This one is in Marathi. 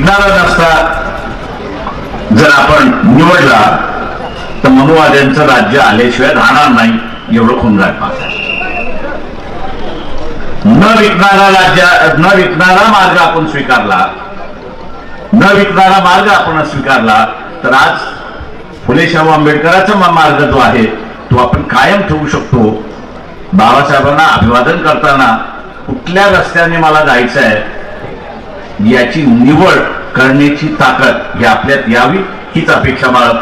विकणारा रस्ता जर आपण निवडला तर मनुवाद्यांचं राज्य आल्याशिवाय राहणार नाही एवढं खुंगार पाहत आहे. न विकणारा मार्ग आपण स्वीकारला, न विकणारा मार्ग आपण स्वीकारला तर आज फुले शाहू आंबेडकरांचा मार्ग जो आहे तो आपण कायम ठेवू शकतो. बाबासाहेबांना अभिवादन करताना कुठल्या रस्त्याने मला जायचं आहे याची निवड करण्याची ताकद ही आपल्यात यावी हीच अपेक्षा बाळगतो.